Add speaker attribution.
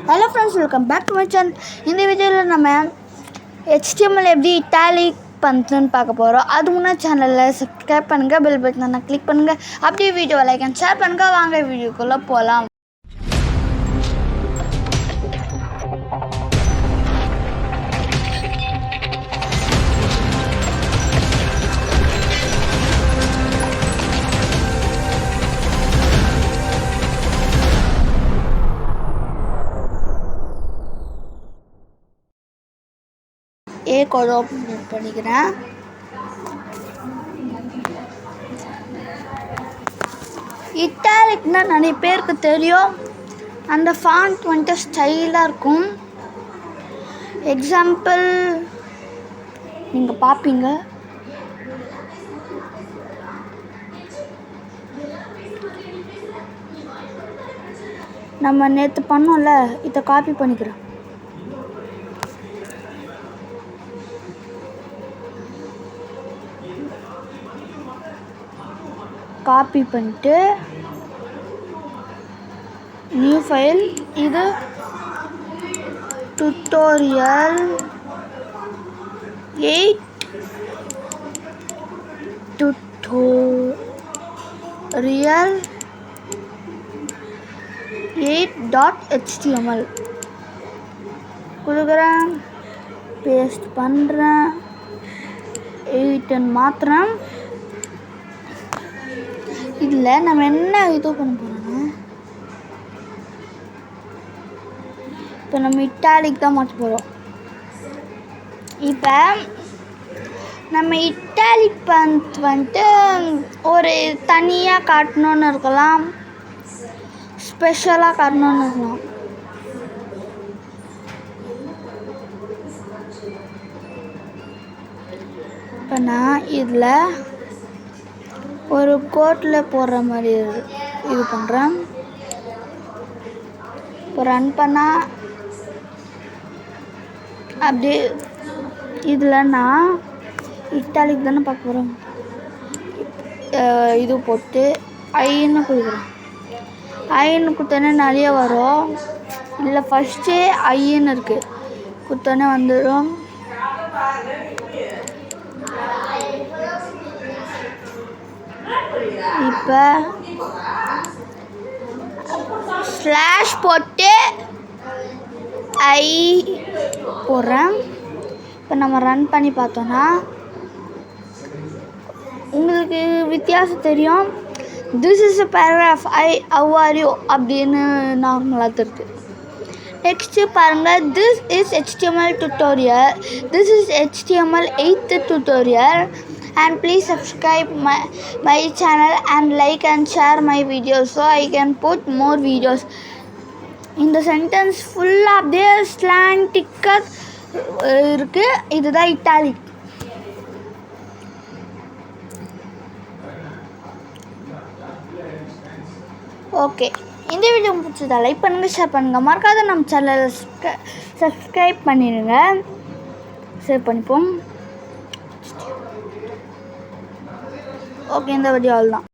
Speaker 1: Hello friends, welcome back to my channel. In this video நம்ம HTML எப்படி italic பண்றதுன்னு பார்க்க போறோம். அது முன்ன சேனலை சப்ஸ்கிரைப் பண்ணுங்க, பெல் பட்டனை கிளிக் பண்ணுங்க. அப்படியே வீடியோவை லைக் அண்ட் ஷேர் பண்ணுங்க. வாங்க வீடியோக்குள்ள போலாம். கோட் ஓப்பன் பண்ணிக்கிறேன். இட்டாலிக்னா நிறைய பேருக்கு தெரியும். அந்த ஃபாண்ட் வந்துட்டு ஸ்டைலாக இருக்கும். எக்ஸாம்பிள் நீங்கள் பார்ப்பீங்க. நம்ம நேற்று பண்ணோம்ல, இதை காப்பி பண்ணிக்கிறேன். காப்பி பண்ணிட்டு நியூ ஃபைல், இது tutorial 8.html கொடுக்குறேன், பேஸ்ட் பண்ணுறேன், 8 மாத்திரம். இதில் நம்ம என்ன இது பண்ண போகிறோம்னா, இப்போ நம்ம இட்டாலிக் தான் மாற்ற போகிறோம். இப்போ நம்ம இட்டாலிக் வந்துட்டு ஒரு தனியாக காட்டணுன்னு இருக்கலாம், ஸ்பெஷலாக காட்டணுன்னு இருக்கலாம். இப்போ நான் இதில் ஒரு கோட்டில் போடுற மாதிரி இது பண்ணுறேன். இப்போ ரன் பண்ணால் அப்படியே இதில் நான் இட்டாலிக் தானே பார்க்க போகிறோம். இது போட்டு ஐன்னு கொடுக்குறேன். ஐன்னு கொடுத்தோன்னே நிறைய வரும். இல்லை ஃபஸ்ட்டே ஐன்னு இருக்குது, கொடுத்தோன்னே வந்துடும். இப்போ ஸ்லாஷ் போட்டு ஐ போடுறேன். இப்போ நம்ம ரன் பண்ணி பார்த்தோன்னா உங்களுக்கு வித்தியாசம் தெரியும். This is a paragraph, how are you அப்படின்னு நார்மலாக இருக்குது. நெக்ஸ்ட்டு பாருங்கள், this is HTML tutorial. This is HTML 8th tutorial. And please subscribe my channel and like and share my videos so I can put more videos. இந்த sentence ஃபுல்லாக அப்படியே ஸ்லாண்டிக்காக இருக்குது. இதுதான் italic. Okay, இந்த வீடியோ பிடிச்சதா like பண்ணுங்கள், share பண்ணுங்கள், மறக்காத நம்ம சேனலை சப்ஸ்கிரைப் பண்ணிடுங்க. சேவ் பண்ணிப்போம். ஓகே, இந்த வீடியோ அவ்வளோதான்.